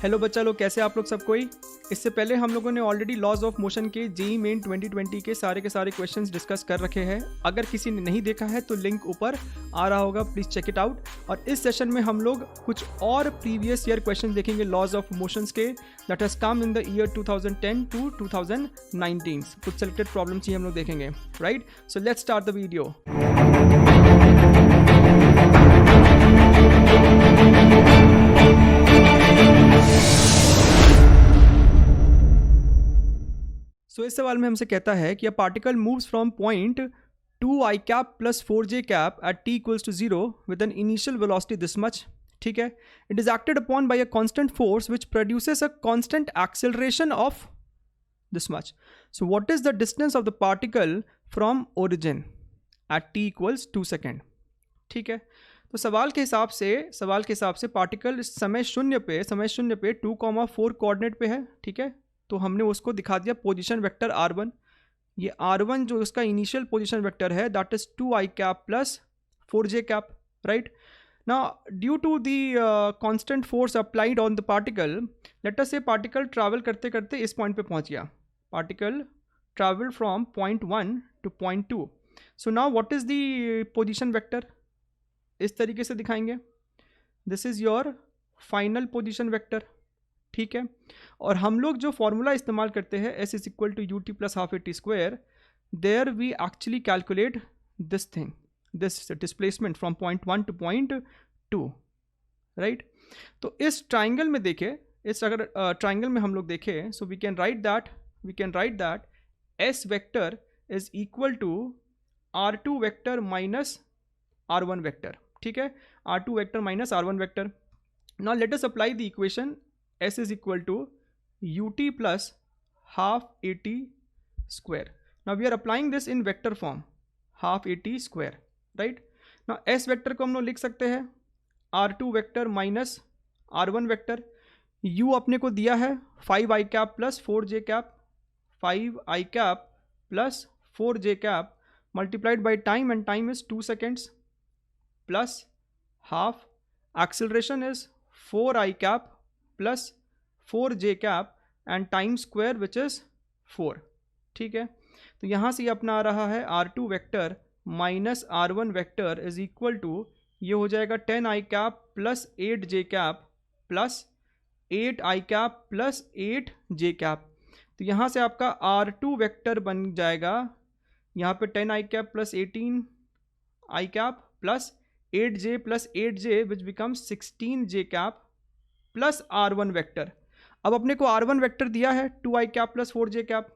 Hello बच्चा लोग, कैसे आप लोग सब कोई। इससे पहले हम लोगों ने ऑलरेडी लॉज ऑफ मोशन के जेईई मेन 2020 के सारे क्वेश्चंस डिस्कस कर रखे हैं। अगर किसी ने नहीं देखा है तो लिंक ऊपर आ रहा होगा, प्लीज़ चेक इट आउट। और इस सेशन में हम लोग कुछ और प्रीवियस ईयर क्वेश्चन देखेंगे लॉज ऑफ मोशंस के, that has come in the year 2010 to 2019। कुछ सेलेक्टेड प्रॉब्लम्स ही हम लोग देखेंगे, right. So let's start the video. So इस सवाल में हमसे कहता है कि a particle moves from point 2i cap plus 4j cap at t equals to 0 with an initial velocity this much. ठीक है, it is acted upon bye a constant force which produces a constant acceleration of this much. So what is the distance of the particle from origin at t equals 2 second. ठीक है, तो सवाल के हिसाब से particle समय शून्य पे 2,4 कोऑर्डिनेट पे है। ठीक है, तो हमने उसको दिखा दिया पोजीशन वेक्टर r1। ये r1 जो उसका इनिशियल पोजीशन वेक्टर है that is 2i cap plus 4j cap, right. Now due to the constant force applied on the particle, let us say particle travel करते करते इस पॉइंट पे पहुंच गया। Particle travel from point 1 to point 2। So now what is the position vector, इस तरीके से दिखाएंगे। This is your final position vector. ठीक है, और हम लोग जो फॉर्मूला इस्तेमाल करते हैं S is equal to ut plus half AT square, there we actually calculate this thing, this displacement from point 1 to point 2, right. तो इस ट्राइंगल में देखें, इस अगर ट्राइंगल में हम लोग देखें, so we can write that S vector is equal to R2 vector minus R1 vector. ठीक है, R2 vector minus R1 vector. Now let us apply the equation S is equal to ut plus half AT square. Now we are applying this in vector form, half AT square, right? Now S vector को हम लोग लिख सकते हैं R2 vector minus R1 vector. U अपने को दिया है 5i cap plus 4j cap, 5i cap plus 4j cap multiplied by time, and time is 2 seconds, plus half acceleration is 4i cap plus 4j cap and time square which is 4। ठीक है, तो यहाँ से ये अपना आ रहा है R2 vector minus R1 vector is equal to, ये हो जाएगा 10i cap plus 8j cap plus 8i cap plus 8j cap. तो यहाँ से आपका R2 वेक्टर बन जाएगा यहाँ पे 10i cap plus 18i cap plus 8j which becomes 16j cap plus R1 vector. अब अपने को R1 वेक्टर दिया है 2i cap plus 4j cap,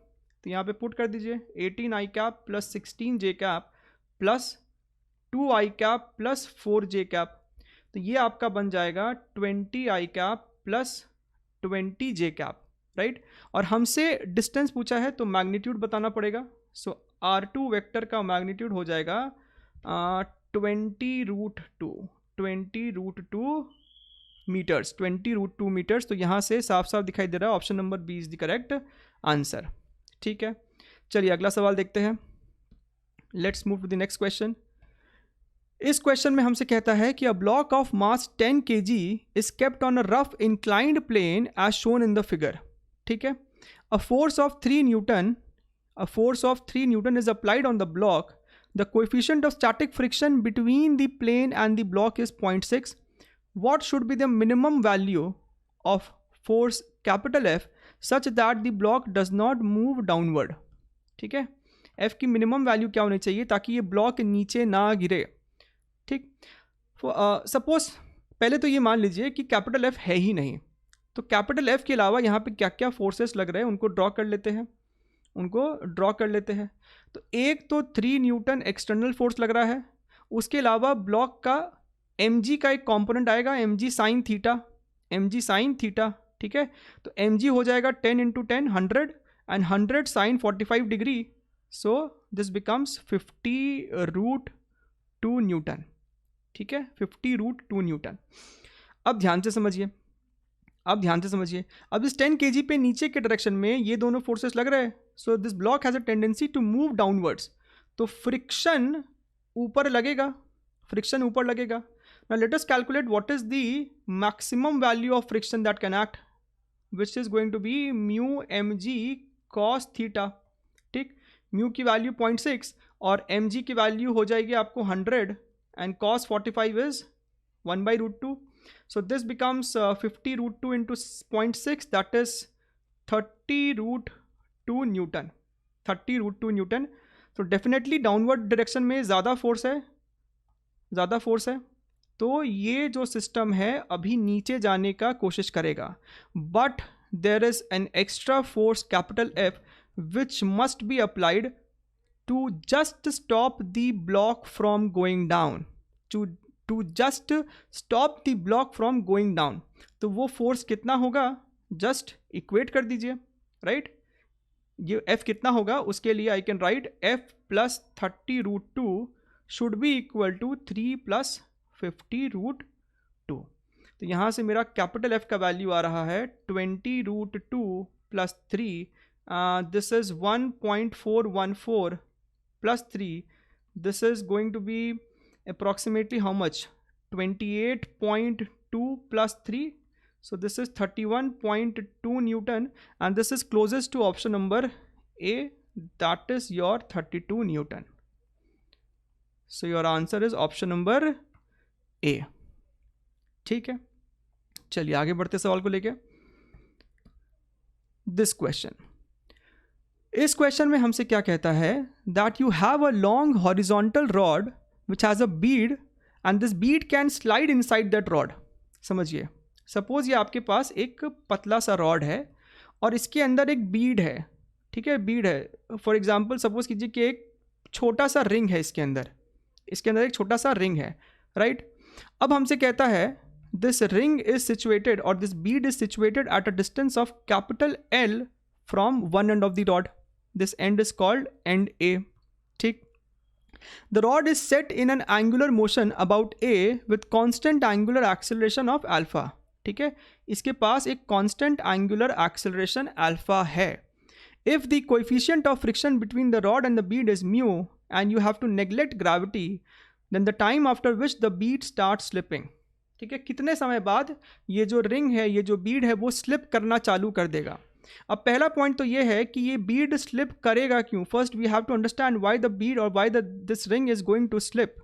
तो यहाँ पे पुट कर दीजिए 18i cap plus 16j cap plus 2i cap plus 4j cap. तो ये आपका बन जाएगा 20i cap plus 20j cap, right. और हमसे डिस्टेंस पूछा है तो मैग्नीट्यूड बताना पड़ेगा। सो R2 वेक्टर का मैग्नीट्यूड हो जाएगा 20√2 मीटर्स, 20√2 मीटर्स। तो यहाँ से साफ साफ दिखाई दे रहा है option number B is the correct answer. ठीक है, चलिए अगला सवाल देखते हैं। Let's move to the next question. इस क्वेश्चन में हमसे कहता है कि a block of mass 10 kg is kept on a rough inclined plane as shown in the figure. ठीक है, a force of 3 newton is applied on the block. The coefficient of static friction between the plane and the block is 0.6. What should be the minimum value of force capital F such that the block does not move downward? ठीक है, F की minimum value क्या होनी चाहिए ताकि ये block नीचे ना गिरे। ठीक, सपोज पहले तो ये मान लीजिए कि कैपिटल F है ही नहीं, तो कैपिटल F के अलावा यहाँ पे क्या क्या फोर्सेस लग रहे हैं उनको ड्रॉ कर लेते हैं। तो एक तो 3 न्यूटन एक्सटर्नल फोर्स लग रहा है, उसके अलावा ब्लॉक का mg का एक कंपोनेंट आएगा mg साइन थीटा। ठीक है, तो mg हो जाएगा 10 × 10 100 and 100 sine 45 degree. So this becomes 50√2 newton. ठीक है, 50√2 न्यूटन। अब ध्यान से समझिए, अब इस 10 kg पे नीचे के डायरेक्शन में ये दोनों फोर्सेस लग रहे हैं। So this block has a tendency to move downwards, तो फ्रिक्शन ऊपर लगेगा। Now let us calculate what is the maximum value of friction that can act. Which is going to be mu M G cos theta, ठीक। Mu की value 0.6 और M G की value हो जाएगी आपको 100 and cos 45 is 1/√2. So this becomes 50√2 into 0.6, that is 30√2 Newton, 30√2 Newton. तो definitely downward direction में ज़्यादा फोर्स है, तो ये जो सिस्टम है अभी नीचे जाने का कोशिश करेगा, but there is an extra force capital F which must be applied to just stop the block from going down, to just stop the block from going down. तो वो फोर्स कितना होगा, जस्ट इक्वेट कर दीजिए, right. ये F कितना होगा उसके लिए I can write F plus 30√2 should be equal to 3 plus 50√2. तो यहाँ से मेरा कैपिटल F का वैल्यू आ रहा है 20√2 plus 3, this is 1.414 plus 3, this is going to be approximately how much, 28.2 plus 3, so this is 31.2 Newton, and this is closest to option number A, that is your 32 Newton. So your answer is option number A. ठीक है, चलिए आगे बढ़ते सवाल को लेके. This question, इस question में हमसे क्या कहता है, that you have a long horizontal rod which has a bead and this bead can slide inside that rod. समझिए, सपोज ये आपके पास एक पतला सा रॉड है और इसके अंदर एक बीड है, ठीक है, बीड है. फॉर एग्जांपल सपोज कीजिए कि एक छोटा सा रिंग है इसके अंदर एक छोटा सा रिंग है, राइट. अब हमसे कहता है दिस रिंग इज सिचुएटेड और this bead is situated at a distance of capital L from one end of the rod. This and is called and A, ठीक. The rod is set in an angular motion about A with constant angular acceleration of alpha. ठीक है, इसके पास एक constant angular acceleration alpha है. If the coefficient of friction between the rod and the bead is mu and you have to neglect gravity, then the time after which the bead starts slipping. ठीक है, कितने समय बाद ये जो ring है, ये जो बीड है, वो स्लिप करना चालू कर देगा. अब पहला पॉइंट तो ये है कि ये बीड स्लिप करेगा क्यों. First we have to understand why the bead और why this ring is going to slip.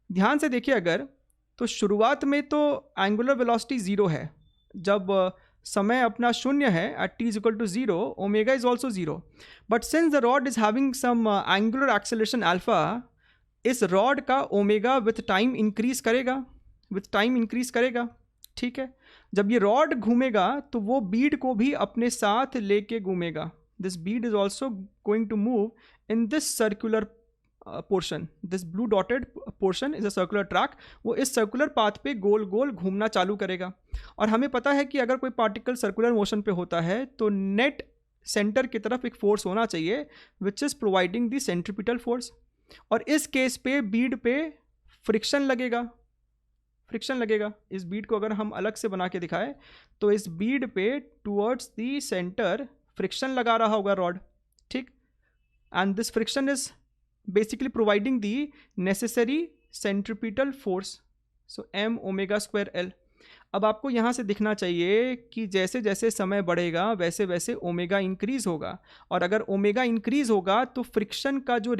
ध्यान से देखिए अगर, तो शुरुआत में तो एंगुलर वेलोसिटी 0 है, जब समय अपना शून्य है at t is equal to 0, omega is also 0. But since the rod is having some angular acceleration alpha, इस रॉड का ओमेगा विथ टाइम इंक्रीज करेगा, ठीक है. जब ये रॉड घूमेगा तो वो बीड को भी अपने साथ लेके घूमेगा. This bead is also going to move in this circular portion. This blue dotted portion is a circular track. वो इस सर्कुलर पाथ पे गोल गोल घूमना चालू करेगा. और हमें पता है कि अगर कोई पार्टिकल सर्कुलर मोशन पे होता है तो नेट सेंटर की तरफ एक फोर्स होना चाहिए which is providing the centripetal force. और इस केस पे बीड पे फ्रिक्शन लगेगा. इस बीड को अगर हम अलग से बना के दिखाएं तो इस बीड पे टूवर्ड्स द सेंटर फ्रिक्शन लगा रहा होगा रॉड, ठीक. And this friction is basically providing the necessary centripetal force. So m ω² L. अब आपको यहाँ से दिखना चाहिए कि जैसे जैसे समय बढ़ेगा वैसे वैसे ओमेगा इंक्रीज़ होगा. और अगर ओमेगा इंक्रीज़ होगा तो फ्रिक्शन की जो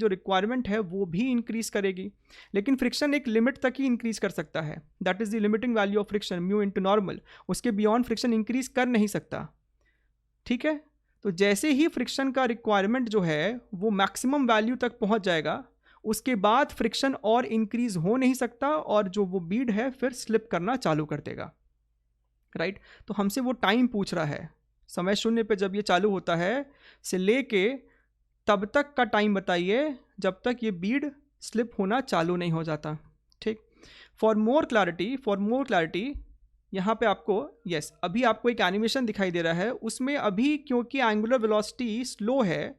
रिक्वायरमेंट है वो भी इंक्रीज़ करेगी. लेकिन फ्रिक्शन एक लिमिट तक ही इंक्रीज़ कर सकता है. That is the limiting value of friction, mu into normal. उसके बियॉन्ड फ्रिक्शन इंक्रीज़ कर नहीं सकता, ठीक है. तो जैसे ही फ्रिक्शन का रिक्वायरमेंट जो है वो मैक्सिमम वैल्यू तक पहुँच जाएगा, उसके बाद फ्रिक्शन और इंक्रीज हो नहीं सकता और जो वो बीड है फिर स्लिप करना चालू कर देगा, राइट. तो हमसे वो टाइम पूछ रहा है, समय शून्य पे जब ये चालू होता है से लेके तब तक का टाइम बताइए जब तक ये बीड स्लिप होना चालू नहीं हो जाता, ठीक. फॉर मोर क्लैरिटी यहाँ पे आपको अभी आपको एक एनिमेशन दिखाई दे रहा है. उसमें अभी क्योंकि एंगुलर वेलोसिटी स्लो है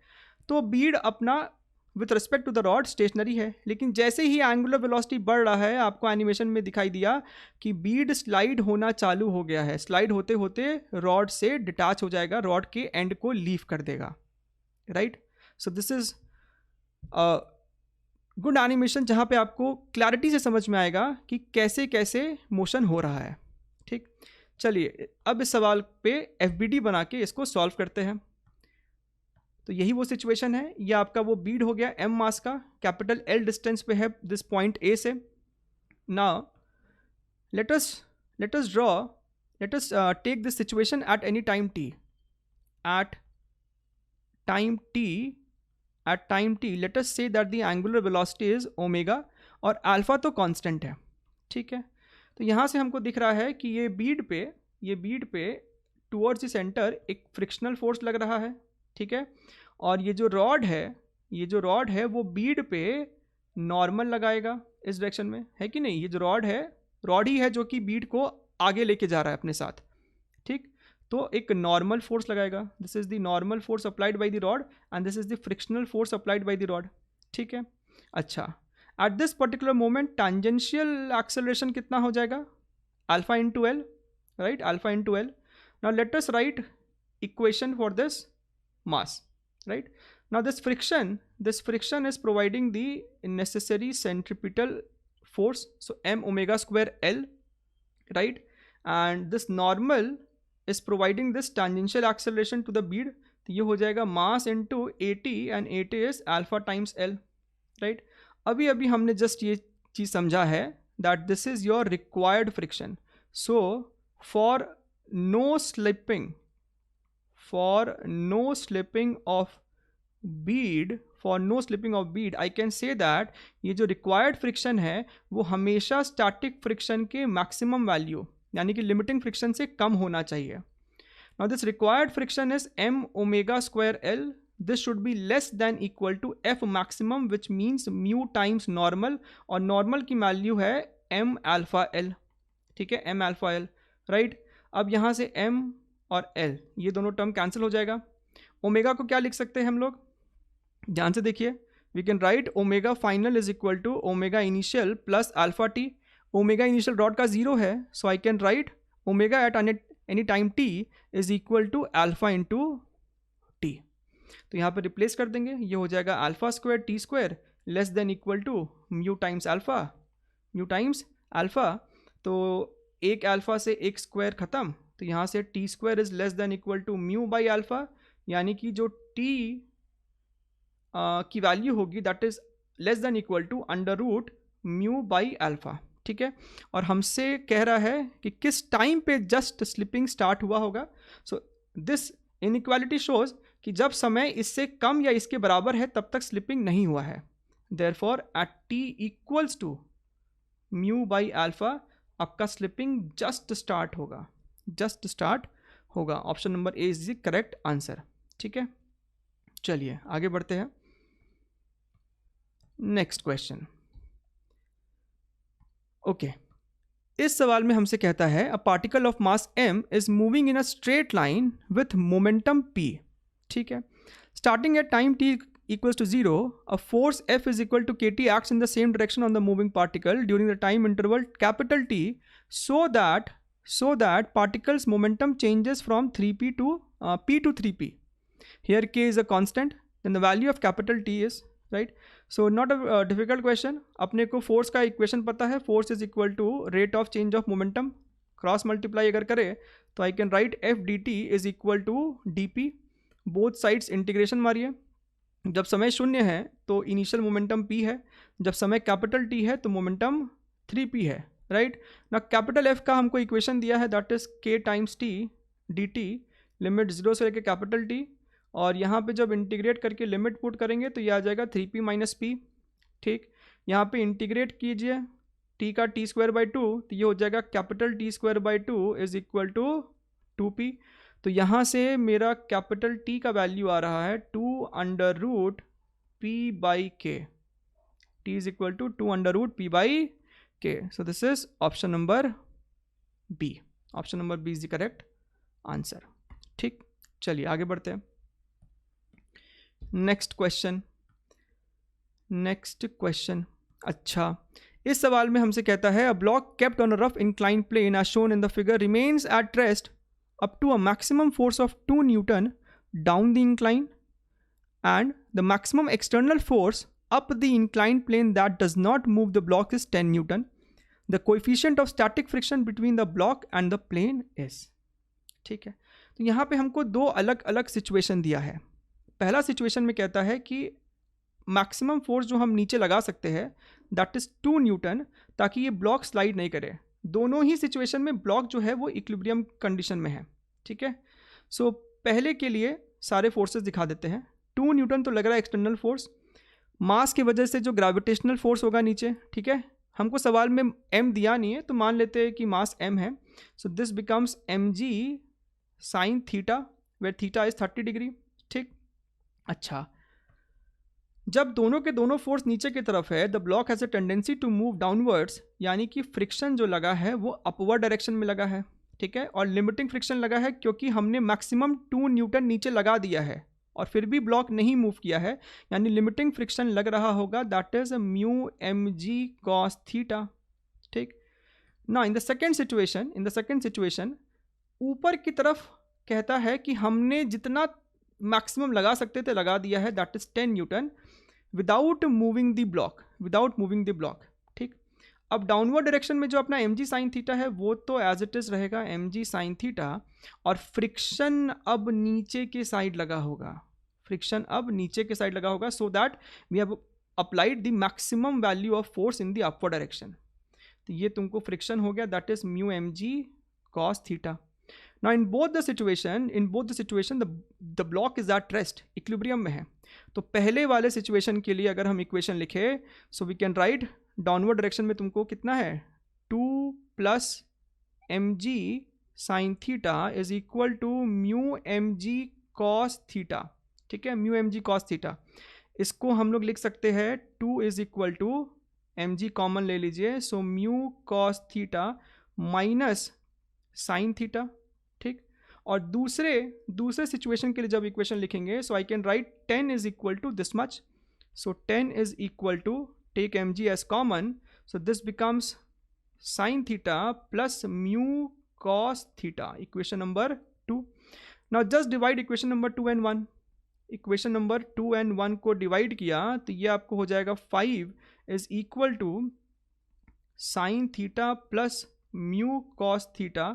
तो बीड अपना with respect to the rod stationary है. लेकिन जैसे ही एंगुलर वेलोसिटी बढ़ रहा है, आपको एनिमेशन में दिखाई दिया कि बीड स्लाइड होना चालू हो गया है. स्लाइड होते होते रॉड से डिटैच हो जाएगा, रॉड के एंड को लीव कर देगा, right. So this is good animation जहाँ पे आपको क्लैरिटी से समझ में आएगा कि कैसे कैसे मोशन हो रहा है, ठीक. चलिए अब इस सवाल पे FBD बना के इसको सॉल्व करते हैं। तो यही वो सिचुएशन है, ये आपका वो बीड हो गया m मास का, कैपिटल L डिस्टेंस पे है दिस पॉइंट A से। Now let us take this situation at any time t. At time t let us say that the angular velocity is omega और अल्फा तो कांस्टेंट है, ठीक है। तो यहाँ से हमको दिख रहा है कि ये बीड पे टुवर्ड्स द सेंटर एक फ्रिक्शनल फोर्स लग रहा है, ठीक है। और ये जो रॉड है वो बीड पे नॉर्मल लगाएगा इस डायरेक्शन में, है कि नहीं। ये जो रॉड ही है जो कि बीड को आगे लेके जा रहा है अपने साथ, ठीक। तो एक नॉर्मल फोर्स लगाएगा, this is the normal force applied by the rod and this is the frictional force applied by the rod, ठीक है। अच्छा, at this particular moment tangential acceleration कितना हो जाएगा, alpha into L, right, alpha into L. Now let us right equation for this mass, right. Now this friction is providing the necessary centripetal force, so m omega square L, right, and this normal is providing this tangential acceleration to the bead. तो ये हो जाएगा mass into AT and AT is alpha times L, right. अभी हमने just ये चीज़ समझा है that this is your required friction. So for no slipping of bead, I can say that ये जो required friction है वो हमेशा static friction के maximum value यानी कि limiting friction से कम होना चाहिए। Now this required friction is m omega square L. This should be less than equal to F maximum, which means mu times normal, और normal की value है m alpha L, ठीक है, m alpha L, right। अब यहाँ से m और L ये दोनों टर्म कैंसिल हो जाएगा। ओमेगा को क्या लिख सकते हैं हम लोग, ध्यान से देखिए, we can write omega final is equal to omega initial plus alpha T. Omega initial rod का जीरो है, so I can write omega at any time T is equal to alpha into T. तो यहाँ पर replace कर देंगे, ये हो जाएगा alpha square T square less than equal to mu times alpha. तो एक अल्फा से एक स्क्वायर ख़त्म, तो यहाँ से T square is less than equal to mu by alpha, यानी कि जो टी की वैल्यू होगी that is less than equal to under root mu by alpha, ठीक है। और हमसे कह रहा है कि किस टाइम पे जस्ट स्लिपिंग स्टार्ट हुआ होगा। सो दिस इनइक्वालिटी शोज कि जब समय इससे कम या इसके बराबर है तब तक स्लिपिंग नहीं हुआ है। Therefore at T equals to mu by alpha आपका स्लिपिंग जस्ट स्टार्ट होगा। Option number A is the correct answer, ठीक है। चलिए आगे बढ़ते हैं। Next question, okay. इस सवाल में हमसे कहता है a particle of mass m is moving in a straight line with momentum p, ठीक है। Starting at time t equals to 0, a force F is equal to kt acts in the same direction on the moving particle during the time interval capital T, so that particle's momentum changes from 3p to p to 3p. Here k is a constant, then the value of capital T is, right. So not a difficult question. अपने को force का equation पता है, force is equal to rate of change of momentum, cross multiply अगर करें तो I can write F dt is equal to dp, both sides integration मारिए। जब समय शून्य है तो इनिशियल मोमेंटम p है, जब समय कैपिटल T है तो मोमेंटम 3p है, राइट ना। कैपिटल F का हमको इक्वेशन दिया है that is k times t dt, limit 0 से लेकर कैपिटल T, और यहाँ पे जब इंटीग्रेट करके लिमिट पुट करेंगे तो ये आ जाएगा 3p माइनस p, ठीक। यहाँ पे इंटीग्रेट कीजिए t का t स्क्वायर बाई 2, तो ये हो जाएगा capital T square by 2 is equal to 2p। तो यहाँ से मेरा कैपिटल T का वैल्यू आ रहा है 2 under root p by k, t is equal to 2 under root p by k. So this is option number B, option number B is the correct answer, ठीक। चलिए आगे बढ़ते हैं। नेक्स्ट क्वेश्चन, अच्छा, इस सवाल में हमसे कहता है a block kept on a rough incline plane as shown in the figure remains at rest up to a maximum force of 2 Newton down the incline, and the maximum external force up the inclined plane that does not move the block is 10 Newton. The coefficient of static friction between the block and the plane is. ठीक है, तो यहाँ पे हमको दो अलग अलग situation दिया है। पहला सिचुएशन में कहता है कि मैक्सिमम फोर्स जो हम नीचे लगा सकते हैं दैट इज़ 2 न्यूटन, ताकि ये ब्लॉक स्लाइड नहीं करे। दोनों ही सिचुएशन में ब्लॉक जो है वो इक्विलिब्रियम कंडीशन में है। ठीक है, सो पहले के लिए सारे फोर्सेस दिखा देते हैं। 2 न्यूटन तो लग रहा है एक्सटर्नल फोर्स, मास की वजह से जो ग्रेविटेशनल फोर्स होगा नीचे। ठीक है, हमको सवाल में m दिया नहीं है तो मान लेते हैं कि मास m है। So this becomes mg sine theta where theta is 30 degree. ठीक, अच्छा, जब दोनों के दोनों फोर्स नीचे की तरफ है, the block has a tendency to move downwards, यानी कि फ्रिक्शन जो लगा है वो अपवर्ड डायरेक्शन में लगा है। ठीक है, और लिमिटिंग फ्रिक्शन लगा है क्योंकि हमने मैक्सिमम 2 न्यूटन नीचे लगा दिया है और फिर भी ब्लॉक नहीं मूव किया है, यानी लिमिटिंग फ्रिक्शन लग रहा होगा, that is mu M G cos theta. ठीक, ना इन द सेकेंड सिचुएशन ऊपर की तरफ कहता है कि हमने जितना मैक्सिमम लगा सकते थे लगा दिया है, that is 10 Newton without moving the block. ठीक, अब डाउनवर्ड डायरेक्शन में जो अपना एम जी साइन थीटा है वो तो एज इट इज रहेगा एम जी साइन थीटा, और फ्रिक्शन अब नीचे के साइड लगा होगा, so that we have applied the maximum value of force in the upward direction. तो ये तुमको फ्रिक्शन हो गया, that is mu M G cos theta. Now in both the situation the block is at rest, equilibrium में है। तो पहले वाले सिचुएशन के लिए अगर हम इक्वेशन लिखे, so we can write downward direction में तुमको कितना है 2 plus m g sine theta is equal to mu M G cos theta. ठीक है, mu M G cos theta, इसको हम लोग लिख सकते हैं 2 is equal to m g common ले लीजिए, so mu cos theta minus sine theta. ठीक, और दूसरे सिचुएशन के लिए जब इक्वेशन लिखेंगे, so I can right 10 is equal to this much, so 10 is equal to take m g as common, so this becomes sine theta plus mu cos theta, equation number 2। Now just divide equation number 2 and 1। Equation number 2 and 1 को divide किया तो ये आपको हो जाएगा 5 is equal to sine theta plus mu cos theta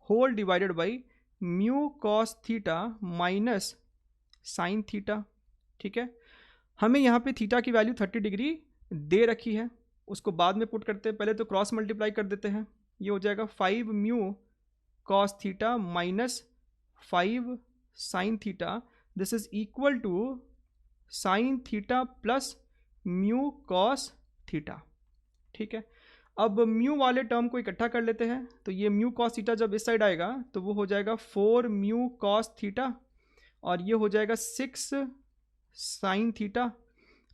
whole divided by mu cos theta minus sine theta. ठीक है, हमें यहाँ पे थीटा की वैल्यू 30 डिग्री दे रखी है, उसको बाद में पुट करते हैं, पहले तो क्रॉस मल्टीप्लाई कर देते हैं। ये हो जाएगा 5 mu cos theta minus 5 sine theta, this is equal to sine theta plus mu cos theta. ठीक है, अब म्यू वाले टर्म को इकट्ठा कर लेते हैं, तो ये म्यू कॉस थीटा जब इस साइड आएगा तो वो हो जाएगा 4 म्यू कॉस थीटा, और ये हो जाएगा 6 साइन थीटा।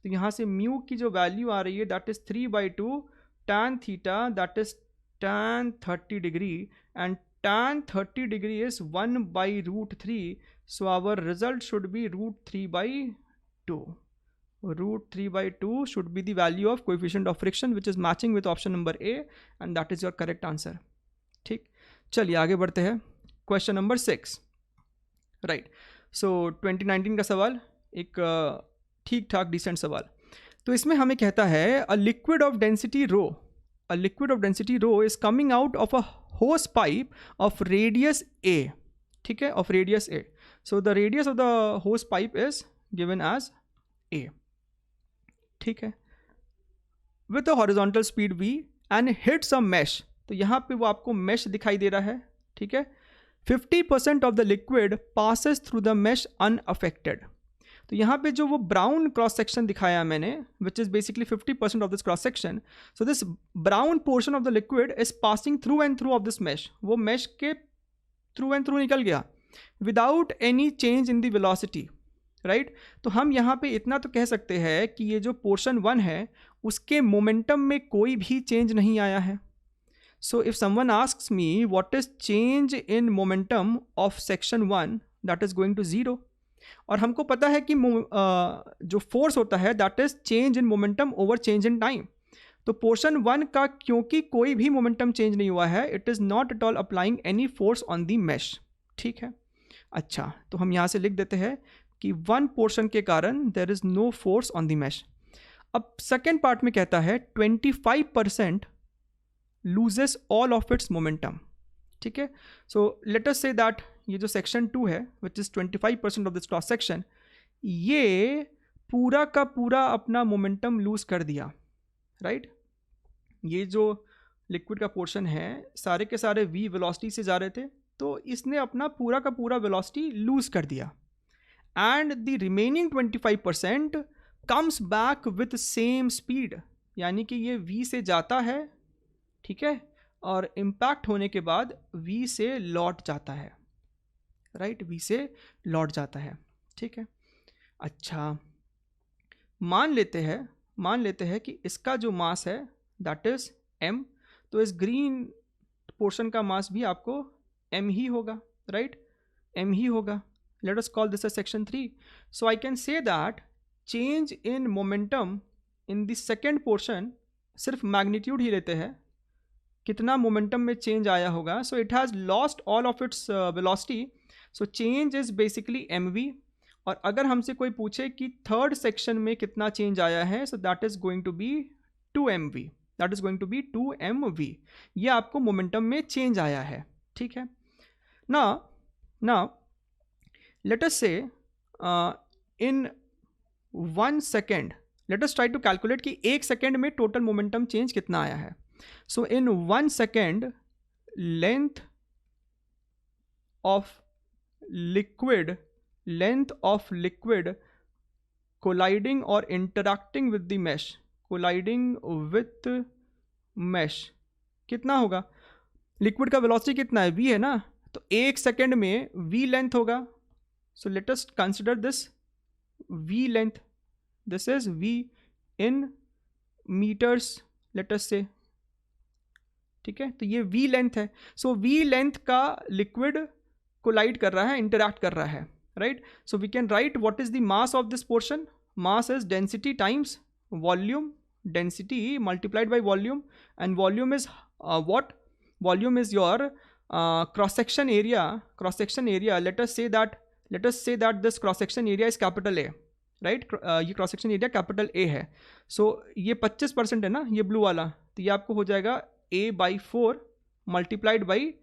तो यहाँ से म्यू की जो वैल्यू आ रही है that is 3/2 tan theta, that is tan 30 degree, and tan 30 degree is 1/√3, so our result should be √3/2. √3/2 should be the value of coefficient of friction which is matching with option number A, and that is your correct answer. ठीक, चलिए आगे बढ़ते हैं। Question number 6, right. सो 2019 का सवाल, एक ठीक ठाक डिसेंट सवाल। तो इसमें हमें कहता है a liquid of density rho is coming out of a hose pipe of radius A। ठीक है, of radius A। So the radius of the hose pipe is given as A। ठीक है, with a horizontal speed v and hits a mesh. तो यहाँ पे वो आपको mash दिखाई दे रहा है। ठीक है, 50% of the liquid passes through the mash unaffected. तो यहाँ पे जो वो ब्राउन क्रॉस सेक्शन दिखाया मैंने, which is basically 50% of this cross section, so this brown portion of the liquid is passing through and through of this mesh. वो mesh के through and through निकल गया without any change in the velocity, right. तो हम यहाँ पे इतना तो कह सकते हैं कि ये जो पोर्शन 1 है उसके मोमेंटम में कोई भी चेंज नहीं आया है। So if someone asks me what is change in momentum of section 1, that is going to 0। और हमको पता है कि जो फोर्स होता है that is change in momentum over change in time. तो पोर्शन 1 का क्योंकि कोई भी मोमेंटम चेंज नहीं हुआ है, it is not at all applying any force on the mash. ठीक है, अच्छा, तो हम यहाँ से लिख देते हैं कि 1 पोर्शन के कारण there is no force on the mesh. अब सेकेंड पार्ट में कहता है 25% loses all of its momentum. ठीक है, so let us say that ये जो सेक्शन 2 है which is 25% of this cross section, ये पूरा का पूरा अपना मोमेंटम लूज कर दिया, राइट ये जो लिक्विड का पोर्शन है सारे के सारे v वेलोसिटी से जा रहे थे, तो इसने अपना पूरा का पूरा वेलोसिटी लूज कर दिया, and the remaining 25% comes back with same speed, यानी कि ये v से जाता है, ठीक है, और इम्पैक्ट होने के बाद v से लौट जाता है, राइट v से लौट जाता है, ठीक है। अच्छा, मान लेते हैं कि इसका जो मास है दैट इज m, तो इस ग्रीन पोर्शन का मास भी आपको m ही होगा, राइट m ही होगा। Let us call this as section 3। So I can say that change in momentum in the second portion, सिर्फ मैग्नीट्यूड ही लेते हैं, कितना मोमेंटम में चेंज आया होगा, so it has lost all of its velocity, so change is basically mv। और अगर हमसे कोई पूछे कि थर्ड सेक्शन में कितना चेंज आया है, so that is going to be 2mv, that is going to be 2mv, ये आपको मोमेंटम में चेंज आया है, ठीक है। ना let us say in 1 second, let us try to calculate कि 1 सेकेंड में टोटल मोमेंटम चेंज कितना आया है। So in 1 second length of liquid colliding और interacting with the mesh, colliding with mesh कितना होगा, लिक्विड का वेलोसिटी कितना है v है ना, तो 1 सेकेंड में v लेंथ होगा। So let us consider this v length, this is v in meters let us say, ठीक है, तो ये v लेंथ है। सो v लेंथ का लिक्विड कोलाइड कर रहा है, इंटरैक्ट कर रहा है, right. So we can write what is the mass of this portion, mass is density times volume, density multiplied by volume, and volume is what, volume is your cross section area. Late us say that this cross section area is capital A, right, ये cross section area capital A है। सो ये 25% है ना, ये blue वाला, तो ये आपको हो जाएगा A/4 multiplied by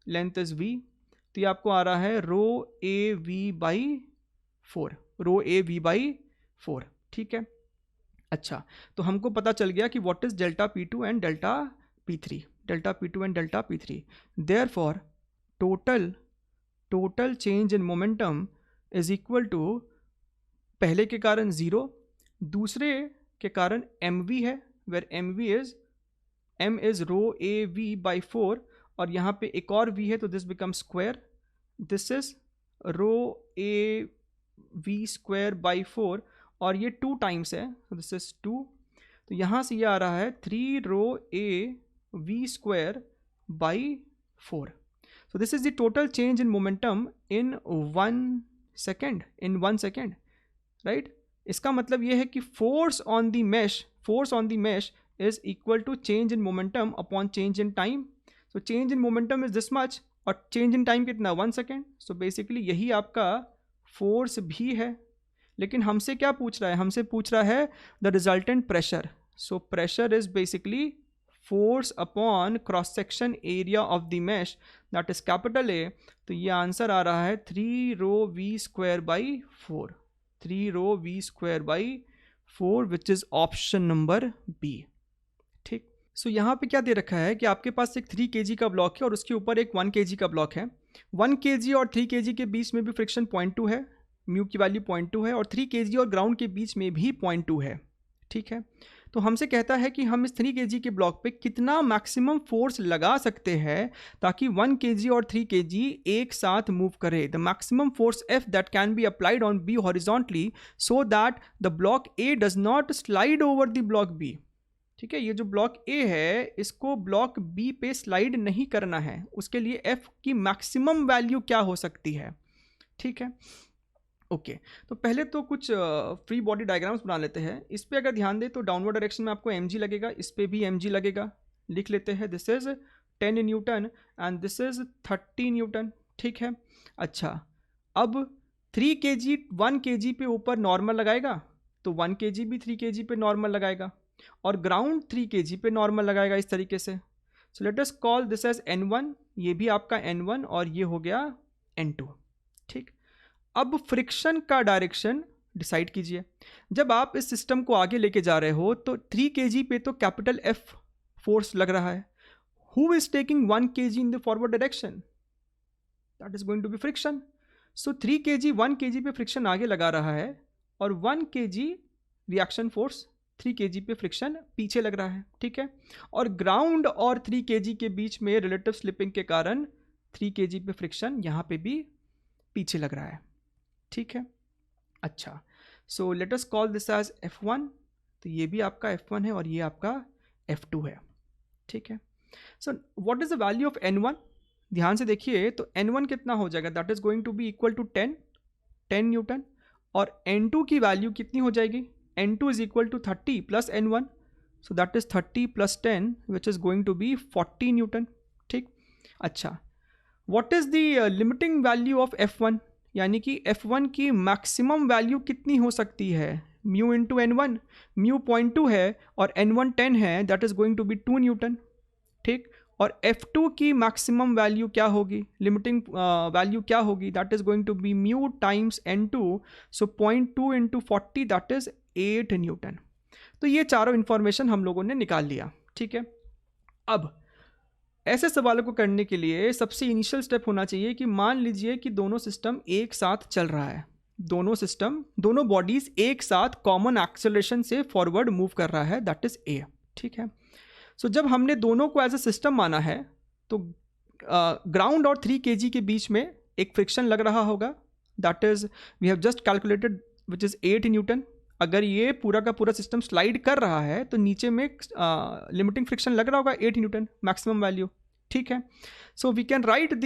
length is v, तो ये आपको आ रहा है ρAv/4, ठीक है। अच्छा, तो हमको पता चल गया कि what is delta P2 and delta P3, therefore total change in momentum is equal to, पहले के कारण 0, दूसरे के कारण mv है, वेर m इज ρAv/4, और यहाँ पे एक और v है तो this become square, this is ρAv²/4, और ये 2 टाइम्स है, तो दिस इज 2, तो यहाँ से ये आ रहा है 3ρAv²/4। So this is the total change in momentum in 1 second, right? इसका मतलब ये है कि force on the mesh is equal to change in momentum upon change in time. So change in momentum is this much, और change in time कितना, 1 second. So basically यही आपका force भी है, लेकिन हमसे क्या पूछ रहा है, हमसे पूछ रहा है the resultant pressure. So pressure is basically force upon cross section area of the mesh, that is capital A. तो ये आंसर आ रहा है 3ρV²/4, 3ρV²/4, which is option number B. ठीक, सो यहाँ पे क्या दे रखा है कि आपके पास एक 3 kg का ब्लॉक है और उसके ऊपर एक 1 kg का ब्लॉक है। 1 kg और 3 kg के बीच में भी फ्रिक्शन 0.2 है, म्यू की वैल्यू 0.2 है, और 3 kg और ग्राउंड के बीच में भी 0.2 है, ठीक है। तो हमसे कहता है कि हम इस 3 kg के ब्लॉक पे कितना मैक्सिमम फोर्स लगा सकते हैं ताकि 1 kg और 3 kg एक साथ मूव करे। The maximum force F that can be applied on B horizontally so that the block A does not slide over the block B। ठीक है, ये जो ब्लॉक A है इसको ब्लॉक B पे स्लाइड नहीं करना है, उसके लिए F की मैक्सिमम वैल्यू क्या हो सकती है। ठीक है, ओके तो पहले तो कुछ फ्री बॉडी डायग्राम्स बना लेते हैं। इस पे अगर ध्यान दें तो डाउनवर्ड डायरेक्शन में आपको mg लगेगा, इस पे भी mg लगेगा, लिख लेते हैं this is 10 Newton and this is 30 Newton. ठीक है, अच्छा अब 3 kg 1 kg पे ऊपर नॉर्मल लगाएगा तो 1 kg भी 3 kg पे नॉर्मल लगाएगा। और ग्राउंड 3 kg पे नॉर्मल लगाएगा इस तरीके से. So let us call this as N1, ये भी आपका N1 और ये हो गया N2. ठीक, अब फ्रिक्शन का डायरेक्शन डिसाइड कीजिए. जब आप इस सिस्टम को आगे लेके जा रहे हो तो 3 kg पे तो कैपिटल F फोर्स लग रहा है. Who is taking 1 kg in the forward direction? That is going to be friction. So 3 kg 1 kg पे फ्रिक्शन आगे लगा रहा है और 1 kg रिएक्शन फोर्स 3 kg पे फ्रिक्शन पीछे लग रहा है. ठीक है, और ग्राउंड और 3 kg के बीच में रिलेटिव स्लिपिंग के कारण 3 kg पे फ्रिक्शन यहाँ पे भी पीछे लग रहा है. ठीक है, अच्छा, so let us call this as F1. तो ये भी आपका F1 है और ये आपका F2 है. ठीक है, so what is the value of N1? ध्यान से देखिए, तो N1 कितना हो जाएगा? That is going to be equal to 10 newton. और N2 की वैल्यू कितनी हो जाएगी? N2 is equal to 30 plus N1, so that is 30 plus 10 which is going to be 40 newton. ठीक, अच्छा, what is the limiting value of F1? यानी कि F1 की मैक्सिमम वैल्यू कितनी हो सकती है? Mu into N1. म्यू 0.2 है और N1 10 है, that is going to be 2 newton. ठीक, और F2 की मैक्सिमम वैल्यू क्या होगी? लिमिटिंग वैल्यू क्या होगी? That is going to be mu times N2, so 0.2 into 40 that is 8 newton. तो ये चारों इंफॉर्मेशन हम लोगों ने निकाल लिया. ठीक है, अब ऐसे सवालों को करने के लिए सबसे इनिशियल स्टेप होना चाहिए कि मान लीजिए कि दोनों सिस्टम एक साथ चल रहा है. दोनों बॉडीज एक साथ कॉमन एक्सेलरेशन से फॉरवर्ड मूव कर रहा है, दैट इज A. ठीक है, सो जब हमने दोनों को एज ए सिस्टम माना है तो ग्राउंड और 3 kg के बीच में एक फ्रिक्शन लग रहा होगा. That is we have just calculated which is 8 newton. अगर ये पूरा का पूरा सिस्टम स्लाइड कर रहा है तो नीचे में लिमिटिंग फ्रिक्शन लग रहा होगा 8 न्यूटन मैक्सिमम वैल्यू. ठीक है, so we can write the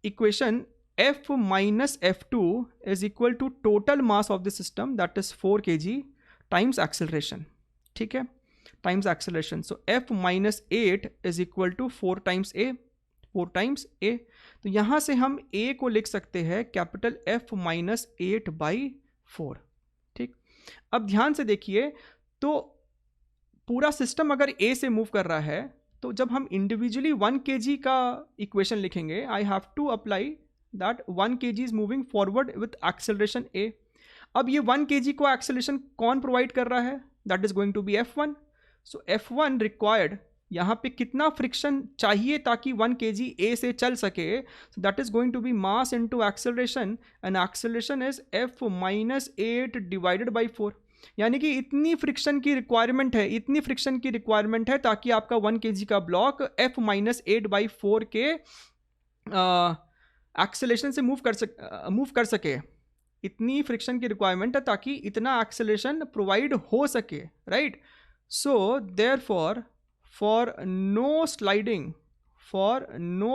equation F minus F2 is equal to total mass of the system that is 4 kg times acceleration. ठीक है, times acceleration. So F minus 8 is equal to 4 times A. 4 times A. तो यहाँ से हम A को लिख सकते हैं कैपिटल F माइनस 8 बाई 4. ठीक, अब ध्यान से देखिए, तो पूरा सिस्टम अगर A से मूव कर रहा है तो जब हम इंडिविजुअली 1 kg का इक्वेशन लिखेंगे, I have to apply that 1 kg is moving forward with acceleration A. अब ये 1 kg को एक्सेलरेशन कौन प्रोवाइड कर रहा है? That is going to be F1. So F1 required, यहाँ पे कितना फ्रिक्शन चाहिए ताकि 1 kg A से चल सके? So that is going to be mass into acceleration, and acceleration is F minus 8 divided by 4. यानी कि इतनी फ्रिक्शन की रिक्वायरमेंट है ताकि आपका 1 kg का ब्लॉक F माइनस 8 बाई 4 के एक्सेलरेशन से मूव कर सके. इतनी फ्रिक्शन की रिक्वायरमेंट है ताकि इतना एक्सेलरेशन प्रोवाइड हो सके, right? So therefore for no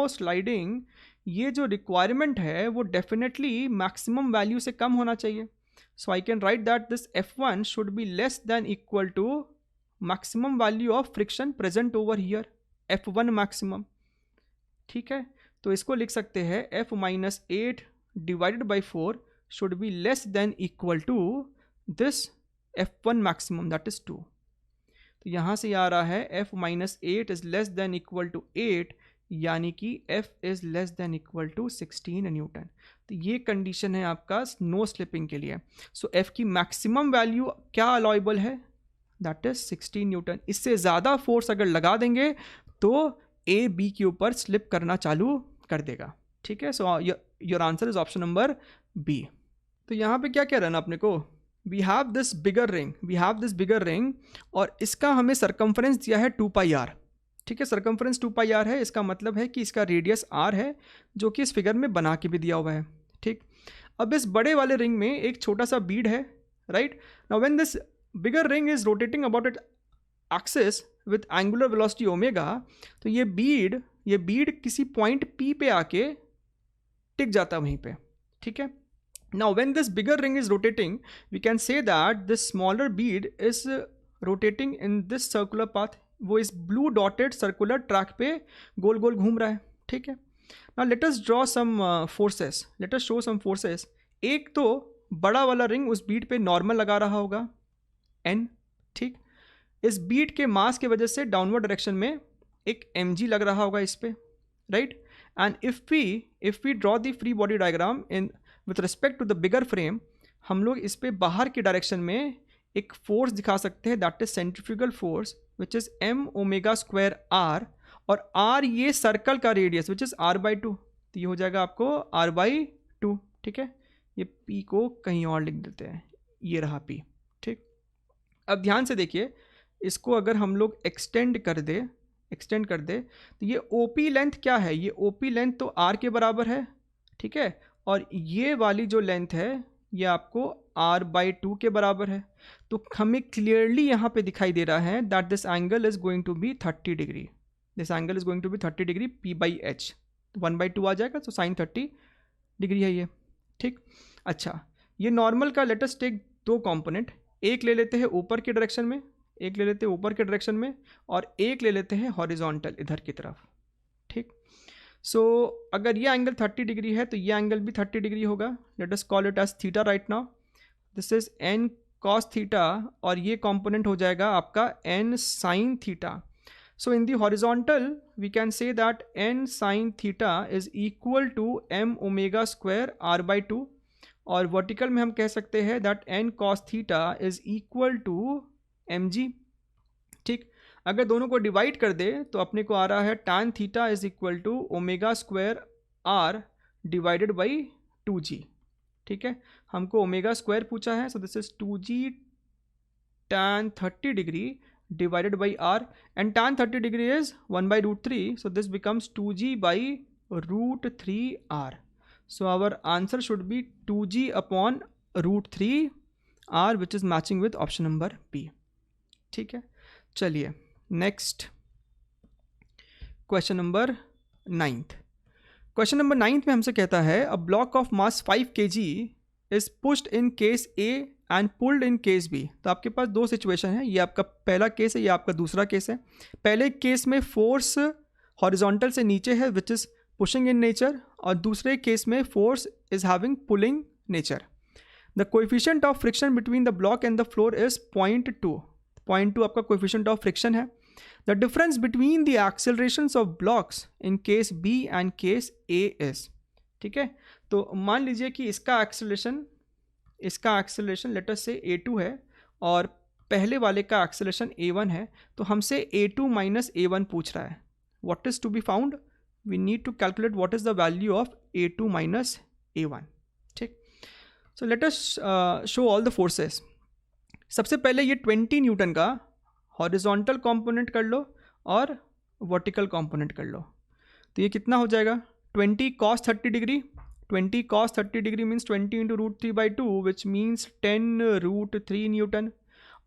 sliding ये जो रिक्वायरमेंट है वो डेफिनेटली मैक्सिमम वैल्यू से कम होना चाहिए. So I can write that this F1 should be less than equal to maximum value of friction present over here, F1 maximum. ठीक है, तो इसको लिख सकते हैं F minus 8 divided by 4 should be less than equal to this F1 maximum, that is 2. तो यहाँ से आ रहा है F minus 8 is less than equal to 8, यानी कि F is less than equal to 16 newton. तो ये कंडीशन है आपका नो स्लिपिंग के लिए. सो F की मैक्सिमम वैल्यू क्या अलाउएबल है? That is 16 newton. इससे ज़्यादा फोर्स अगर लगा देंगे तो A B के ऊपर स्लिप करना चालू कर देगा. ठीक है, so your answer is option number B. तो यहाँ पे क्या कह रहा है ना अपने को, we have this bigger ring और इसका हमें सरकमफ्रेंस दिया है 2πr. ठीक है, सरकमफ्रेंस 2πr है, इसका मतलब है कि इसका रेडियस r है, जो कि इस फिगर में बना के भी दिया हुआ है. ठीक, अब इस बड़े वाले रिंग में एक छोटा सा बीड है, right? Now when this bigger ring is rotating about it axis with angular velocity omega, तो ये बीड किसी पॉइंट P पे आके टिक जाता है वहीं पे. ठीक है, now when this bigger ring is rotating we can say that this smaller bead is rotating in this circular path. वो इस ब्लू डॉटेड सर्कुलर ट्रैक पे गोल गोल घूम रहा है. ठीक है, now let us draw some forces, let us show some forces. एक तो बड़ा वाला रिंग उस बीट पे नॉर्मल लगा रहा होगा N. ठीक, इस बीट के मास के वजह से डाउनवर्ड डायरेक्शन में एक mg लग रहा होगा इस पे, right. And if we draw the free body diagram in with respect to the bigger frame, हम लोग इस पे बाहर के डायरेक्शन में एक फोर्स दिखा सकते हैं, that is centrifugal force which is m omega square r, और r ये सर्कल का रेडियस विच इज़ r/2, तो ये हो जाएगा आपको r/2, ठीक है। ये p को कहीं और लिख देते हैं, ये रहा p, ठीक। अब ध्यान से देखिए, इसको अगर हम लोग एक्सटेंड कर दे तो ये OP लेंथ क्या है, ये OP लेंथ तो r के बराबर है, ठीक है, और ये वाली जो लेंथ है ये आपको r/2 के बराबर है। तो हमें क्लियरली यहाँ पे दिखाई दे रहा है that this angle is going to be 30 degree, this angle is going to be 30 degree p/h, 1/2 आ जाएगा, तो sin 30 डिग्री है ये, ठीक। अच्छा, ये नॉर्मल का लेट अस टेक दो कंपोनेंट, एक ले लेते हैं ऊपर के डायरेक्शन में, एक ले लेते हैं ऊपर के डायरेक्शन में, और एक ले लेते हैं हॉरिजॉन्टल इधर की तरफ, ठीक। सो अगर ये एंगल 30 डिग्री है तो ये एंगल भी 30 डिग्री होगा। Let us call it as theta right now, this is n cos theta, और ये कंपोनेंट हो जाएगा आपका n sin theta. So in the horizontal we can say that n sin theta is equal to m omega square r/2, और vertical में हम कह सकते हैं that n cos theta is equal to mg, ठीक। अगर दोनों को डिवाइड कर दे तो अपने को आ रहा है tan theta is equal to omega square r divided by 2g, ठीक है। हमको ओमेगा स्क्वायर पूछा है, so this is 2g tan 30 degree divided by r, and tan 30 degree is 1/√3, so this becomes 2g by √3r। So our answer should be 2g upon √3r which is matching with option number B, ठीक है। चलिए next question number 9th। Question number 9th में हमसे कहता है a block of mass 5 kg is pushed in case A and pulled in case B. तो आपके पास दो सिचुएशन है, ये आपका पहला केस है, ये आपका दूसरा केस है। पहले केस में फोर्स हॉरिजॉन्टल से नीचे है which is pushing in nature, और दूसरे केस में force is having pulling nature. The coefficient of friction between the block and the floor is 0.2, 0.2 आपका कोएफिशिएंट ऑफ फ्रिक्शन है। The difference between the accelerations of blocks in case B and case A is, ठीक है। तो मान लीजिए कि इसका acceleration late us से a2 है, और पहले वाले का एक्सेलरेशन a1 है, तो हमसे a2 माइनस a1 पूछ रहा है। What is to be found, we need to calculate what is the value of a2 minus a1, ठीक। So let us show all the forces. सबसे पहले ये 20 न्यूटन का हॉरिजॉन्टल कंपोनेंट कर लो और वर्टिकल कंपोनेंट कर लो, तो ये कितना हो जाएगा 20 cos 30 degree, 20 cos 30 degree means 20 into √3/2 which means 10√3 Newton,